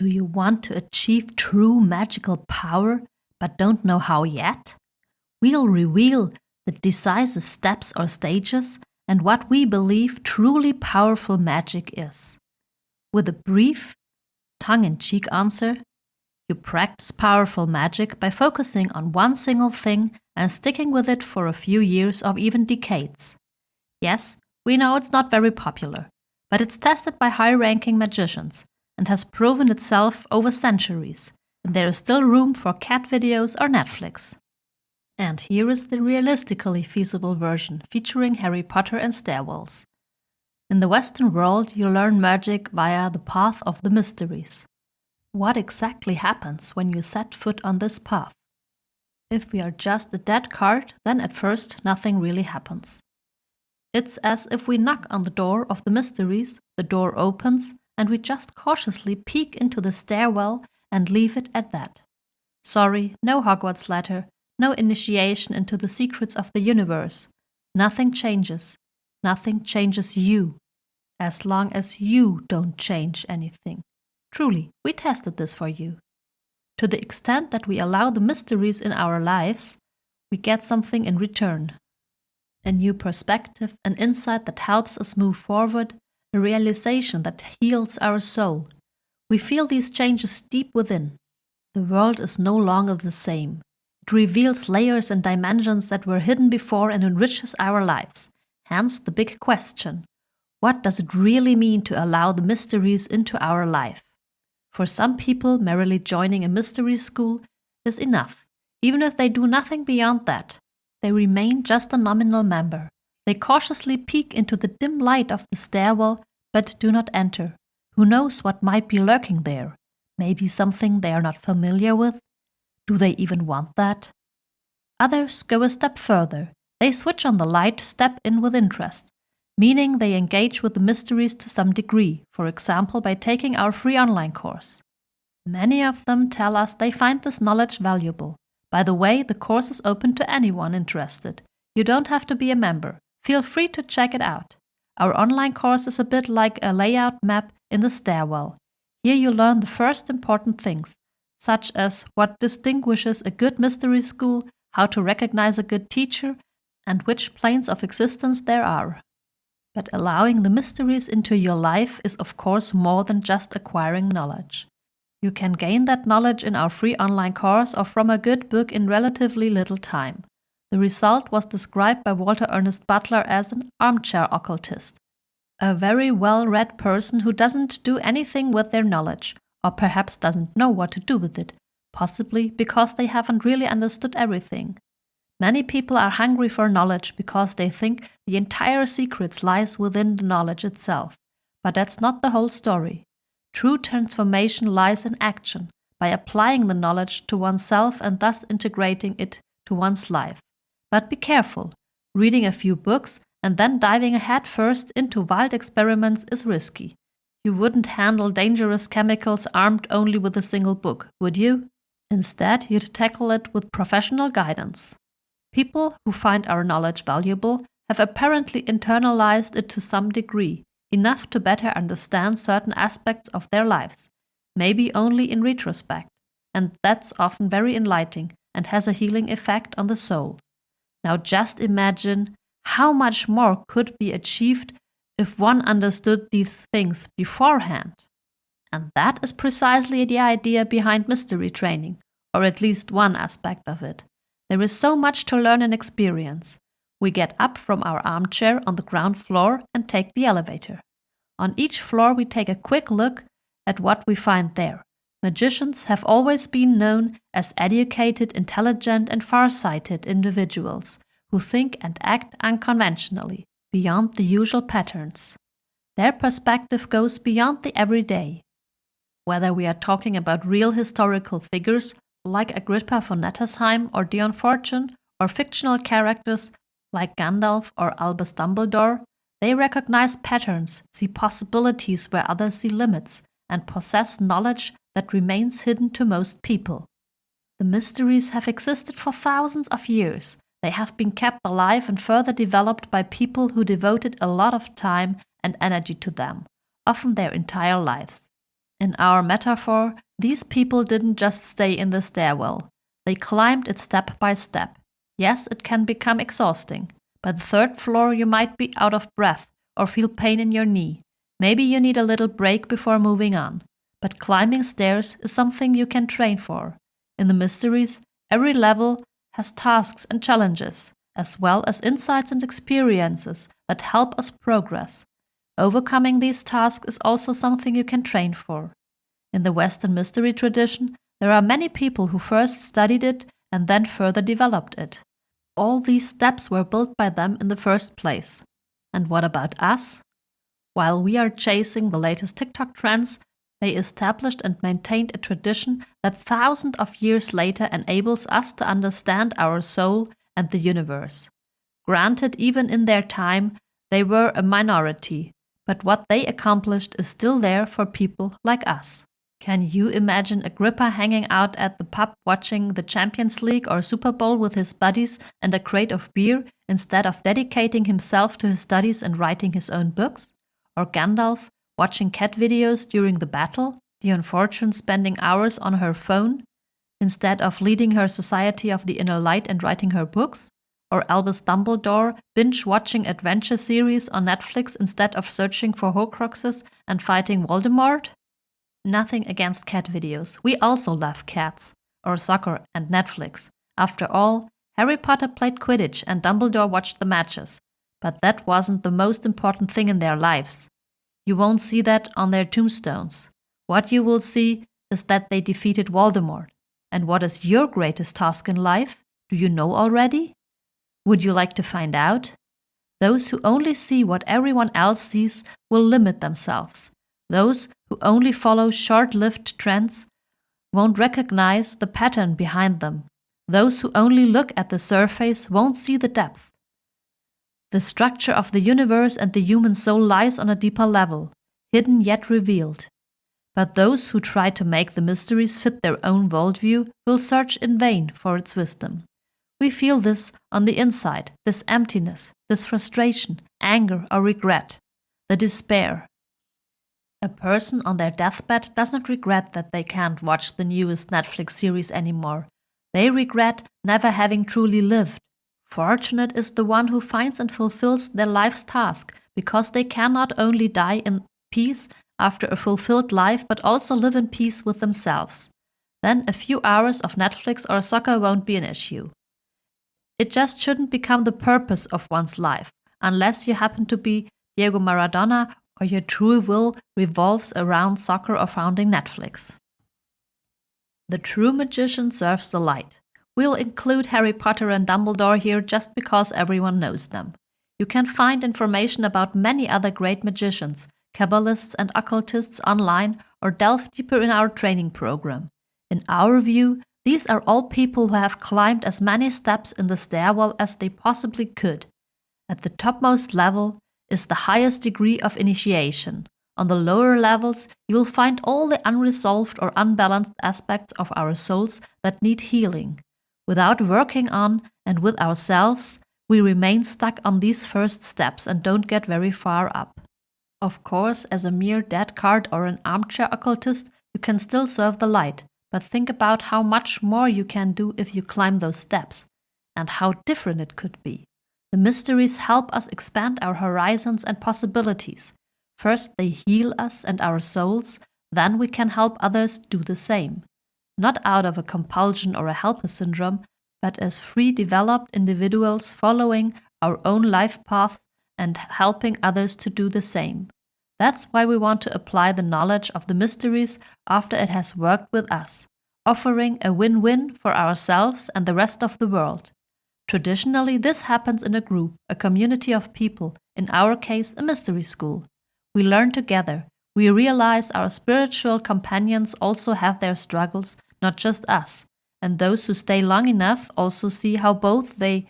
Do you want to achieve true magical power but don't know how yet? We'll reveal the decisive steps or stages and what we believe truly powerful magic is. With a brief, tongue-in-cheek answer, you practice powerful magic by focusing on one single thing and sticking with it for a few years or even decades. Yes, we know it's not very popular, but it's tested by high-ranking magicians and has proven itself over centuries, and there is still room for cat videos or Netflix. And here is the realistically feasible version featuring Harry Potter and Stairwells. In the Western world, you learn magic via the path of the mysteries. What exactly happens when you set foot on this path? If we are just a dead card, then at first nothing really happens. It's as if we knock on the door of the mysteries, the door opens, and we just cautiously peek into the stairwell and leave it at that. Sorry, no Hogwarts letter, no initiation into the secrets of the universe. Nothing changes. Nothing changes you, as long as you don't change anything. Truly, we tested this for you. To the extent that we allow the mysteries in our lives, we get something in return. A new perspective, an insight that helps us move forward, a realization that heals our soul. We feel these changes deep within. The world is no longer the same. It reveals layers and dimensions that were hidden before and enriches our lives. Hence the big question: what does it really mean to allow the mysteries into our life? For some people, merely joining a mystery school is enough. Even if they do nothing beyond that, they remain just a nominal member. They cautiously peek into the dim light of the stairwell, but do not enter. Who knows what might be lurking there? Maybe something they are not familiar with? Do they even want that? Others go a step further. They switch on the light, step in with interest, meaning they engage with the mysteries to some degree, for example by taking our free online course. Many of them tell us they find this knowledge valuable. By the way, the course is open to anyone interested. You don't have to be a member. Feel free to check it out. Our online course is a bit like a layout map in the stairwell. Here you learn the first important things, such as what distinguishes a good mystery school, how to recognize a good teacher, and which planes of existence there are. But allowing the mysteries into your life is of course more than just acquiring knowledge. You can gain that knowledge in our free online course or from a good book in relatively little time. The result was described by Walter Ernest Butler as an armchair occultist, a very well-read person who doesn't do anything with their knowledge, or perhaps doesn't know what to do with it, possibly because they haven't really understood everything. Many people are hungry for knowledge because they think the entire secret lies within the knowledge itself. But that's not the whole story. True transformation lies in action, by applying the knowledge to oneself and thus integrating it to one's life. But be careful. Reading a few books and then diving head first into wild experiments is risky. You wouldn't handle dangerous chemicals armed only with a single book, would you? Instead, you'd tackle it with professional guidance. People who find our knowledge valuable have apparently internalized it to some degree, enough to better understand certain aspects of their lives, maybe only in retrospect, and that's often very enlightening and has a healing effect on the soul. Now just imagine how much more could be achieved if one understood these things beforehand. And that is precisely the idea behind mystery training, or at least one aspect of it. There is so much to learn and experience. We get up from our armchair on the ground floor and take the elevator. On each floor we take a quick look at what we find there. Magicians have always been known as educated, intelligent and far-sighted individuals who think and act unconventionally, beyond the usual patterns. Their perspective goes beyond the everyday. Whether we are talking about real historical figures like Agrippa von Nettersheim or Dion Fortune, or fictional characters like Gandalf or Albus Dumbledore, they recognize patterns, see possibilities where others see limits, and possess knowledge that remains hidden to most people. The mysteries have existed for thousands of years. They have been kept alive and further developed by people who devoted a lot of time and energy to them, often their entire lives. In our metaphor, these people didn't just stay in the stairwell. They climbed it step by step. Yes, it can become exhausting. By the third floor, you might be out of breath or feel pain in your knee. Maybe you need a little break before moving on. But climbing stairs is something you can train for. In the Mysteries, every level has tasks and challenges, as well as insights and experiences that help us progress. Overcoming these tasks is also something you can train for. In the Western mystery tradition, there are many people who first studied it and then further developed it. All these steps were built by them in the first place. And what about us? While we are chasing the latest TikTok trends, they established and maintained a tradition that thousands of years later enables us to understand our soul and the universe. Granted, even in their time, they were a minority, but what they accomplished is still there for people like us. Can you imagine Agrippa hanging out at the pub watching the Champions League or Super Bowl with his buddies and a crate of beer instead of dedicating himself to his studies and writing his own books? Or Gandalf watching cat videos during the battle? The unfortunate spending hours on her phone instead of leading her Society of the Inner Light and writing her books? Or Albus Dumbledore binge-watching adventure series on Netflix instead of searching for Horcruxes and fighting Voldemort? Nothing against cat videos. We also love cats. Or soccer and Netflix. After all, Harry Potter played Quidditch and Dumbledore watched the matches. But that wasn't the most important thing in their lives. You won't see that on their tombstones. What you will see is that they defeated Voldemort. And what is your greatest task in life? Do you know already? Would you like to find out? Those who only see what everyone else sees will limit themselves. Those who only follow short-lived trends won't recognize the pattern behind them. Those who only look at the surface won't see the depth. The structure of the universe and the human soul lies on a deeper level, hidden yet revealed. But those who try to make the mysteries fit their own worldview will search in vain for its wisdom. We feel this on the inside, this emptiness, this frustration, anger or regret, the despair. A person on their deathbed doesn't regret that they can't watch the newest Netflix series anymore. They regret never having truly lived. Fortunate is the one who finds and fulfills their life's task, because they can not only die in peace after a fulfilled life, but also live in peace with themselves. Then a few hours of Netflix or soccer won't be an issue. It just shouldn't become the purpose of one's life, unless you happen to be Diego Maradona or your true will revolves around soccer or founding Netflix. The true magician serves the light. We'll include Harry Potter and Dumbledore here just because everyone knows them. You can find information about many other great magicians, Kabbalists and occultists online, or delve deeper in our training program. In our view, these are all people who have climbed as many steps in the stairwell as they possibly could. At the topmost level is the highest degree of initiation. On the lower levels, you will find all the unresolved or unbalanced aspects of our souls that need healing. Without working on and with ourselves, we remain stuck on these first steps and don't get very far up. Of course, as a mere dead card or an armchair occultist, you can still serve the light, but think about how much more you can do if you climb those steps, and how different it could be. The mysteries help us expand our horizons and possibilities. First, they heal us and our souls, then we can help others do the same. Not out of a compulsion or a helper syndrome, but as free, developed individuals following our own life paths and helping others to do the same. That's why we want to apply the knowledge of the mysteries after it has worked with us, offering a win-win for ourselves and the rest of the world. Traditionally, this happens in a group, a community of people, in our case, a mystery school. We learn together. We realize our spiritual companions also have their struggles, not just us. And those who stay long enough also see how both they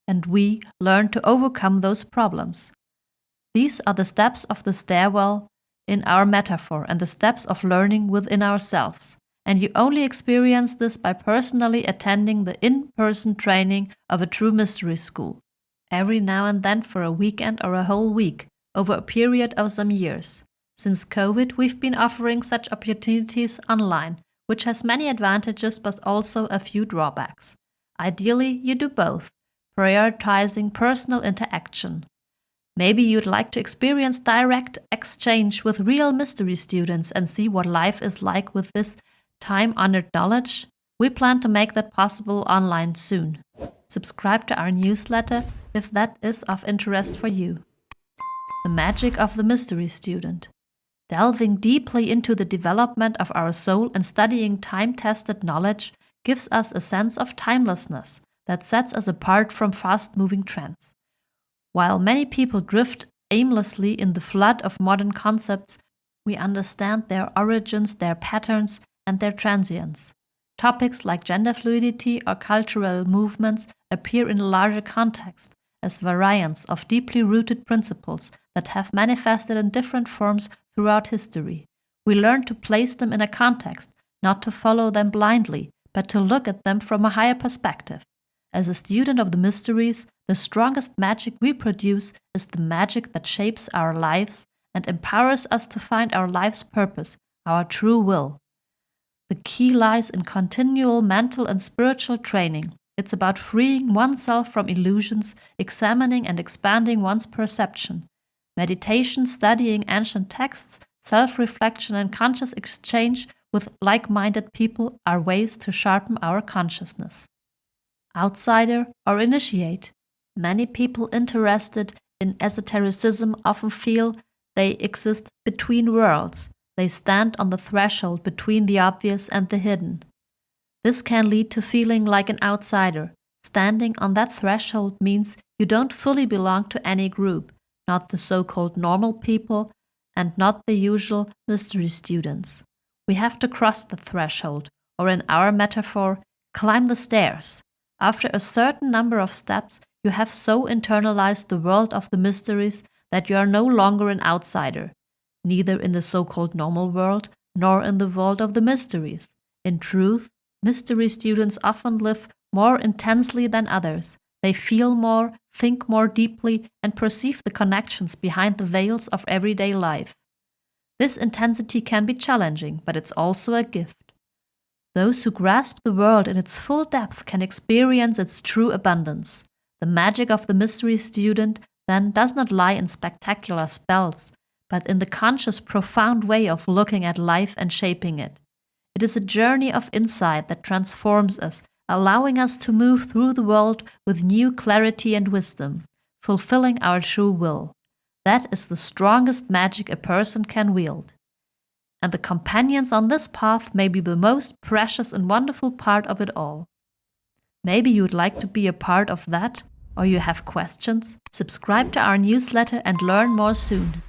and we learn to overcome those problems. These are the steps of the stairwell in our metaphor and the steps of learning within ourselves. And you only experience this by personally attending the in-person training of a true mystery school. Every now and then for a weekend or a whole week, over a period of some years. Since COVID, we've been offering such opportunities online, which has many advantages but also a few drawbacks. Ideally, you do both, prioritizing personal interaction. Maybe you'd like to experience direct exchange with real mystery students and see what life is like with this time-honored knowledge. We plan to make that possible online soon. Subscribe to our newsletter if that is of interest for you. The magic of the mystery student. Delving deeply into the development of our soul and studying time-tested knowledge gives us a sense of timelessness that sets us apart from fast-moving trends. While many people drift aimlessly in the flood of modern concepts, we understand their origins, their patterns, and their transience. Topics like gender fluidity or cultural movements appear in a larger context as variants of deeply rooted principles that have manifested in different forms throughout history. We learn to place them in a context, not to follow them blindly, but to look at them from a higher perspective. As a student of the mysteries, the strongest magic we produce is the magic that shapes our lives and empowers us to find our life's purpose, our true will. The key lies in continual mental and spiritual training. It's about freeing oneself from illusions, examining and expanding one's perception. Meditation, studying ancient texts, self-reflection, and conscious exchange with like-minded people are ways to sharpen our consciousness. Outsider or initiate. Many people interested in esotericism often feel they exist between worlds. They stand on the threshold between the obvious and the hidden. This can lead to feeling like an outsider. Standing on that threshold means you don't fully belong to any group, not the so-called normal people and not the usual mystery students. We have to cross the threshold, or in our metaphor, climb the stairs. After a certain number of steps, you have so internalized the world of the mysteries that you are no longer an outsider, neither in the so-called normal world nor in the world of the mysteries. In truth, mystery students often live more intensely than others. They feel more, think more deeply, and perceive the connections behind the veils of everyday life. This intensity can be challenging, but it's also a gift. Those who grasp the world in its full depth can experience its true abundance. The magic of the mystery student then does not lie in spectacular spells, but in the conscious, profound way of looking at life and shaping it. It is a journey of insight that transforms us, allowing us to move through the world with new clarity and wisdom, fulfilling our true will. That is the strongest magic a person can wield. And the companions on this path may be the most precious and wonderful part of it all. Maybe you'd like to be a part of that, or you have questions? Subscribe to our newsletter and learn more soon.